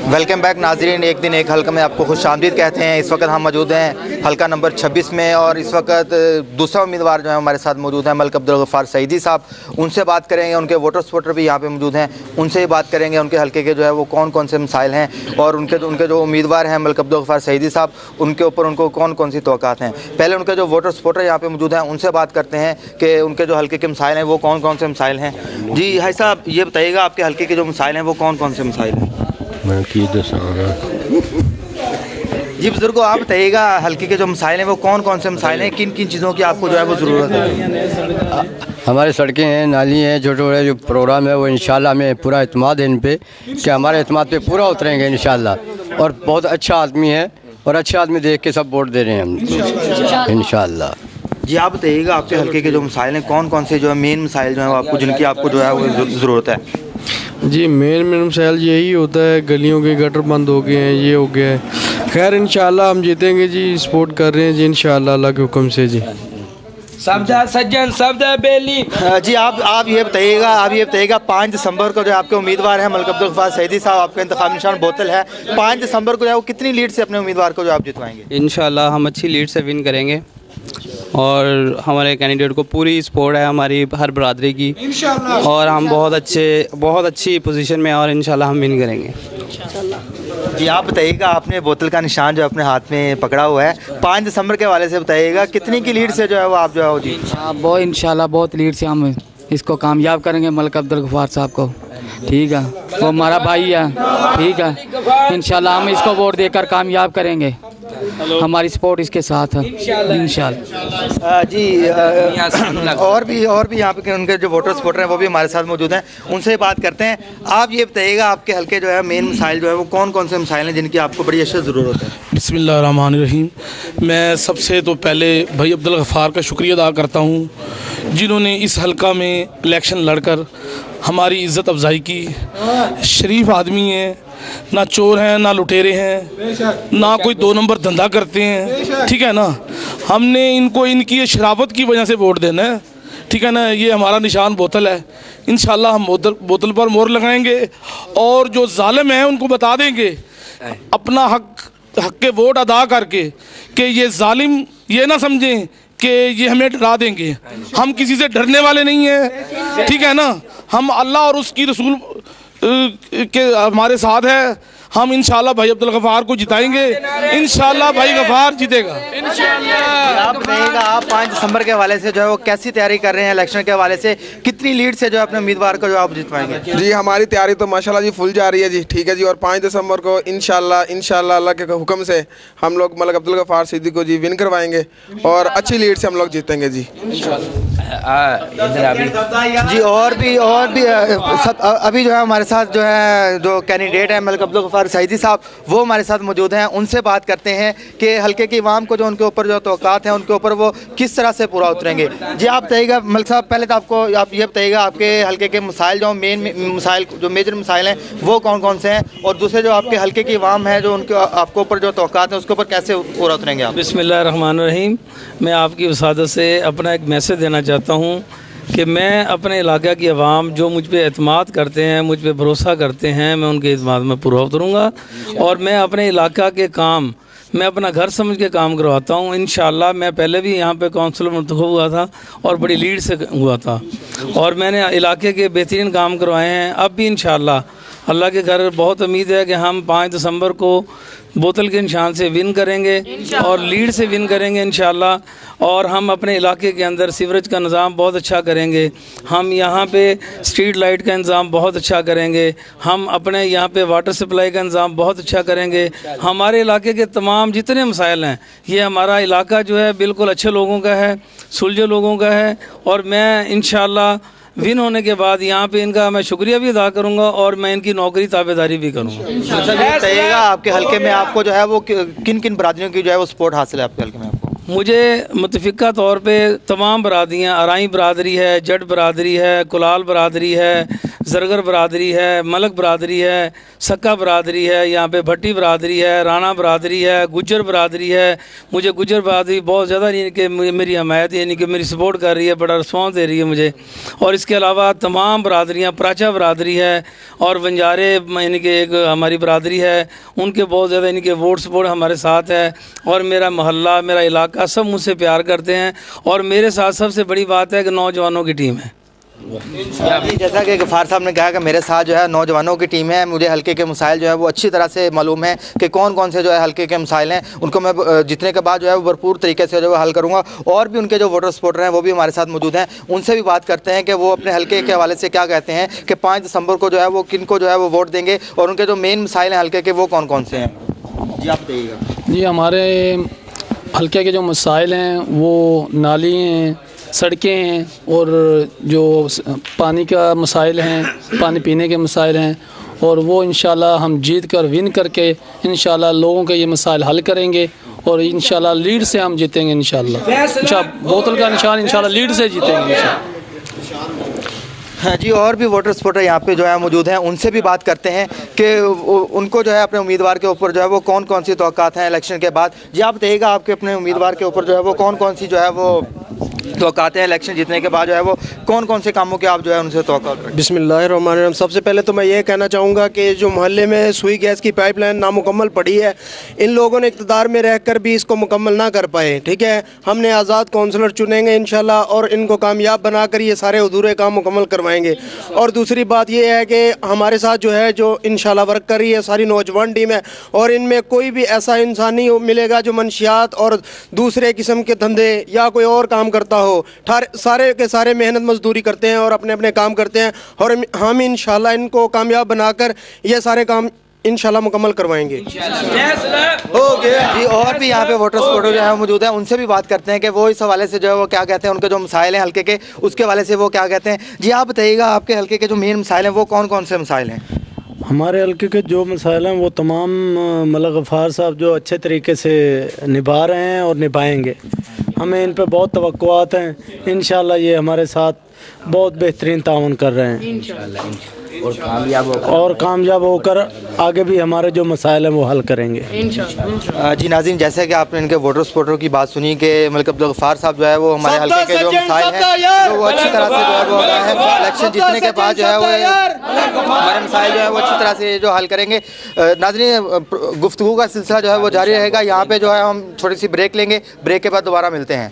Welcome back नाजरीन, एक दिन एक हल्का में आपको खुशामदीद कहते हैं। इस वक्त हम मौजूद हैं हल्का नंबर 26 में और इस वक्त दूसरा उम्मीदवार जो है हमारे साथ मौजूद हैं मलिक अब्दुल गफ्फार सईदी साहब। उनसे बात करेंगे, उनके वोटर भी यहाँ पे मौजूद हैं, उनसे ही बात करेंगे उनके हल्के के जो है वो कौन कौन से मसाइल हैं और उनके जो उम्मीदवार हैं मलिक अब्दुल गफ्फार सईदी साहब, उनके ऊपर उनको कौन कौन सी तवक्कात हैं। पहले उनके जो वोटर यहाँ पर मौजूद हैं उनसे बात करते हैं कि उनके जो हल्के के मसाइल हैं वो कौन कौन से मसाइल हैं। जी भाई साहब, ये बताइएगा आपके हल्के के जो मसाइल हैं वो कौन कौन से मसाइल हैं। मैं की जी बुजुर्गो, आप बताइएगा हल्के के जो मसाइल हैं वो कौन कौन से मसाइल हैं, किन किन चीज़ों की आपको जो है वो ज़रूरत है। हमारे सड़कें हैं, नाली हैं, छोटे छोटे जो प्रोग्राम है वो इंशाल्लाह हमें पूरा एतमाद है इन पे कि हमारे एतमाद पे पूरा उतरेंगे इंशाल्लाह। और बहुत अच्छा आदमी है और अच्छे आदमी देख के सब वोट दे रहे हैं हम इंशाल्लाह। जी आप बताइएगा आपके हल्के के जो मसाइल हैं कौन कौन से जो है मेन मसाइल जो है आपको जिनकी आपको जो है वो ज़रूरत है। जी मेन मसाइल यही होता है, गलियों के गटर बंद हो गए हैं, ये हो गया है। खैर इंशाल्लाह हम जीतेंगे जी, सपोर्ट कर रहे हैं जी इंशाल्लाह अल्लाह के हुक्म से जी। सबदा सज्जन सबदा बेली। जी आप ये बताइएगा 5 दिसंबर को जो आपके उम्मीदवार हैं मलिक अब्दुल गफ्फार सईदी साहब, आपका इंतखाबी निशान बोतल है। 5 दिसंबर को जो है वो कितनी लीड से अपने उम्मीदवार को जो आप जितवाएंगे। इंशाल्लाह हम अच्छी लीड से विन करेंगे और हमारे कैंडिडेट को पूरी सपोर्ट है हमारी हर बरादरी की और हम बहुत अच्छी पोजीशन में और इंशाल्लाह हम विन करेंगे। जी आप बताइएगा, आपने बोतल का निशान जो अपने हाथ में पकड़ा हुआ है, 5 दिसंबर के हवाले से बताइएगा कितनी की लीड से जो है वो आप जो है वो जी। बहुत इंशाल्लाह बहुत लीड से हम इसको कामयाब करेंगे मलिक अब्दुल गफ्फार साहब को। ठीक है, वो हमारा भाई है, ठीक है, इंशाल्लाह हम इसको वोट देकर कामयाब करेंगे, हमारी सपोर्ट इसके साथ है इंशाल्लाह। जी और भी यहाँ पे उनके जो वोटर हैं वो भी हमारे साथ मौजूद हैं, उनसे बात करते हैं। आप ये बताइएगा आपके हल्के जो है मेन मसाइल जो है वो कौन कौन से मसाइल हैं जिनकी आपको बड़ी अच्छी ज़रूरत है। बिस्मिल्लाहिर्रहमानिर्रहीम। मैं सबसे तो पहले भाई अब्दुल गफ्फार का शुक्रिया अदा करता हूँ जिन्होंने इस हल्का में इलेक्शन लड़कर हमारी इज़्ज़त अफजाई की। शरीफ आदमी है, ना चोर हैं ना लुटेरे हैं, ना कोई 2 नंबर धंधा करते हैं, ठीक है ना। हमने इनको इनकी शराफत की वजह से वोट देना है, ठीक है ना। ये हमारा निशान बोतल है, इंशाल्लाह हम बोतल पर मोहर लगाएंगे और जो जालिम हैं उनको बता देंगे अपना हक के वोट अदा करके कि ये जालिम ये ना समझें कि ये हमें डरा देंगे। हम किसी से डरने वाले नहीं हैं, ठीक है ना। हम अल्लाह और उसकी रसूल के हमारे साथ है। हम इंशाल्लाह भाई अब्दुल गफ्फार को जिताएंगे, इंशाल्लाह भाई गफ्फार जीतेगा आप बताइएगा, आप 5 दिसंबर के हवाले से जो है वो कैसी तैयारी कर रहे हैं इलेक्शन के हवाले से, कितनी लीड से जो है अपने उम्मीदवार को जो आप जितवाएंगे। जी हमारी तैयारी तो माशाल्लाह जी फुल जा रही है जी, ठीक है जी। और 5 दिसंबर को इंशाल्लाह अल्लाह के हुक्म से हम लोग मलिक अब्दुल गफ्फार सईदी को जी विन करवाएंगे और अच्छी लीड से हम लोग जीतेंगे जी। जी और भी अभी जो है हमारे साथ जो है जो कैंडिडेट है मलिक अब्दुल गफ्फार सईदी साहब, वो हमारे साथ मौजूद हैं। उनसे बात करते हैं कि हल्के की आवाम को जो उनके ऊपर जो तवक्कात हैं उनके ऊपर वो किस तरह से पूरा उतरेंगे। जी आप बताइएगा मलिक साहब, पहले तो आप ये बताइएगा आपके हल्के के मसाइल जो मेन मसाइल जो मेजर मसाइल हैं वो कौन कौन से हैं, और दूसरे जो आपके हल्के की आवाम है जो उनके आपके ऊपर जो तवक्कात हैं उसके ऊपर कैसे पूरा उतरेंगे आप। बिस्मिल्लाहिर्रहमानिर्रहीम। मैं आपकी वसादत से अपना एक मैसेज देना चाहता हूँ कि मैं अपने इलाका की आवाम जो मुझ पे एतमाद करते हैं, मुझ पे भरोसा करते हैं, मैं उनके एतमाद में पूरा उतरूँगा और मैं अपने इलाका के काम मैं अपना घर समझ के काम करवाता हूँ इंशाल्लाह। मैं पहले भी यहाँ पे काउंसिलर मुंतखब हुआ था और बड़ी लीड से हुआ था और मैंने इलाके के बेहतरीन काम करवाए हैं। अब भी इंशाल्लाह अल्लाह के घर बहुत उम्मीद है कि हम 5 दिसंबर को बोतल के निशान से विन करेंगे और लीड से विन करेंगे इंशाल्लाह। और हम अपने इलाके के अंदर सीवरेज का निज़ाम बहुत अच्छा करेंगे, हम यहाँ पे स्ट्रीट लाइट का इंतज़ाम बहुत अच्छा करेंगे, हम अपने यहाँ पे वाटर सप्लाई का इंतज़ाम बहुत अच्छा करेंगे। हमारे इलाके के तमाम जितने मसाइल हैं, ये हमारा इलाका जो है बिल्कुल अच्छे लोगों का है, सुलझे लोगों का है और मैं इंशाल्लाह विन होने के बाद यहाँ पे इनका मैं शुक्रिया भी अदा करूँगा और मैं इनकी नौकरी ताबेदारी भी करूँगा। बताइएगा आपके हल्के में आपको जो है वो किन किन बरादरियों की जो है वो सपोर्ट हासिल है आपके हल्के में आपको। मुझे मुतफ़िका तौर पे तमाम बरादरियाँ, अराई बरादरी है, जट बरादरी है, कुलाल बरादरी है, ज़रगर बरादरी है, मलक बरादरी है, सक्का बरादरी है, यहाँ पे भट्टी बरादरी है, राणा बरादरी है, गुज्जर बरादरी है। मुझे गुज्जर बरादरी बहुत ज़्यादा यानी कि मेरी हमायत यानी कि मेरी सपोर्ट कर रही है, बड़ा रिस्पॉन्स दे रही है मुझे। और इसके अलावा तमाम बरादरियाँ, प्राचा बरादरी है और बंजारे यानी कि एक हमारी बरादरी है, उनके बहुत ज़्यादा यानी कि वोट सपोर्ट हमारे साथ है। और मेरा मोहल्ला, मेरा इलाका सब मुझसे प्यार करते हैं। और मेरे साथ सबसे बड़ी बात है कि नौजवानों की टीम है। जैसा कि गफ़ार साहब ने कहा कि मेरे साथ जो है नौजवानों की टीम है, मुझे हल्के के मसाइल जो है वो अच्छी तरह से मालूम है कि कौन कौन से जो है हल्के के मसाइल हैं, उनको मैं जितने के बाद जो है वो भरपूर तरीके से जो है हल करूँगा। और भी उनके जो वोटर सपोर्टर हैं वो भी हमारे साथ मौजूद हैं, उनसे भी बात करते हैं कि वो अपने हल्के के हवाले से क्या कहते हैं कि 5 दिसंबर को जो है वो किन को जो है वो वोट देंगे और उनके जो मेन मसाइल हैं हल्के के वो कौन कौन से हैं। जी आप बताइएगा। जी हमारे हल्के के जो मसाइल हैं वो नाली हैं, सड़कें हैं और जो पानी का मसाइल हैं, पानी पीने के मसाइल हैं। और वो इंशाल्लाह हम जीत कर विन करके इंशाल्लाह लोगों के ये मसाइल हल करेंगे और इंशाल्लाह लीड से हम जीतेंगे इंशाल्लाह। बोतल का निशान इंशाल्लाह लीड से जीतेंगे इंशाल्लाह। हाँ जी, और भी वोटर सपोर्टर यहाँ पे जो है मौजूद हैं, उनसे भी बात करते हैं कि उनको जो है अपने उम्मीदवार के ऊपर जो है वो कौन कौन सी तवक्कात हैं इलेक्शन के बाद। जी आप बताइएगा, आपके अपने उम्मीदवार के ऊपर जो है वो कौन कौन सी जो है वो तवक्कात हैं इलेक्शन जीतने के बाद, जो है वो कौन कौन से कामों के आप जो है उनसे तवक्का करें। बिस्मिल्लाहिर्रहमानिर्रहीम। सबसे पहले तो मैं ये कहना चाहूँगा कि जो मोहल्ले में सुई गैस की पाइपलाइन नामुकम्मल पड़ी है, इन लोगों ने इक़्तिदार में रहकर भी इसको मुकम्मल ना कर पाए। ठीक है, हमने आज़ाद काउंसलर चुनेंगे इंशाल्लाह और इनको कामयाब बनाकर ये सारे अधूरे काम मुकम्मल करवाएंगे। और दूसरी बात ये है कि हमारे साथ जो है जो इंशाल्लाह वर्क कर रही है सारी नौजवान टीम है और इनमें कोई भी ऐसा इंसान नहीं मिलेगा जो मंशियात और दूसरे किस्म के धंधे या कोई और काम करता हो। सारे के सारे मेहनत मजदूरी करते हैं और अपने अपने काम करते हैं और हम इंशाल्लाह इनको कामयाब बनाकर ये सारे काम इंशाल्लाह मुकम्मल करवाएंगे। जी और भी यहाँ पे वोटर सपोर्टर जो है मौजूद है, उनसे भी बात करते हैं कि वो इस हवाले से जो है वो क्या कहते हैं, उनके जो मसाइल हैं हल्के के उसके हवाले से वो क्या कहते हैं। जी आप बताइएगा, आपके हल्के के जो मेन मसाइल हैं वो कौन कौन से मसाइल हैं। हमारे हल्के के जो मसाइल हैं वो तमाम मलक गफ़ार साहब जो अच्छे तरीके से निभा रहे हैं और निभाएंगे। हमें इन पे बहुत तवक्कुआत हैं। इंशाल्लाह ये हमारे साथ बहुत बेहतरीन ताउन कर रहे हैं और कामयाब होकर आगे भी हमारे जो मसाइल हैं वो हल करेंगे इंशाल्लाह। जी नाज़रीन, जैसे कि आपने इनके वोटर सपोर्टर की बात सुनी कि मलिक अब्दुल गफ़ार साहब जो है वो हमारे हल्के के जो मसाइल हैं वो अच्छी तरह से जो है वो हो रहा है। इलेक्शन जीतने के बाद जो है वो हमारे मसाइल जो है वो अच्छी तरह से जो हल करेंगे। नाज़रीन, गुफ्तगू का सिलसिला जो है वो जारी रहेगा। यहाँ पे जो है हम थोड़ी सी ब्रेक लेंगे, ब्रेक के बाद दोबारा मिलते हैं।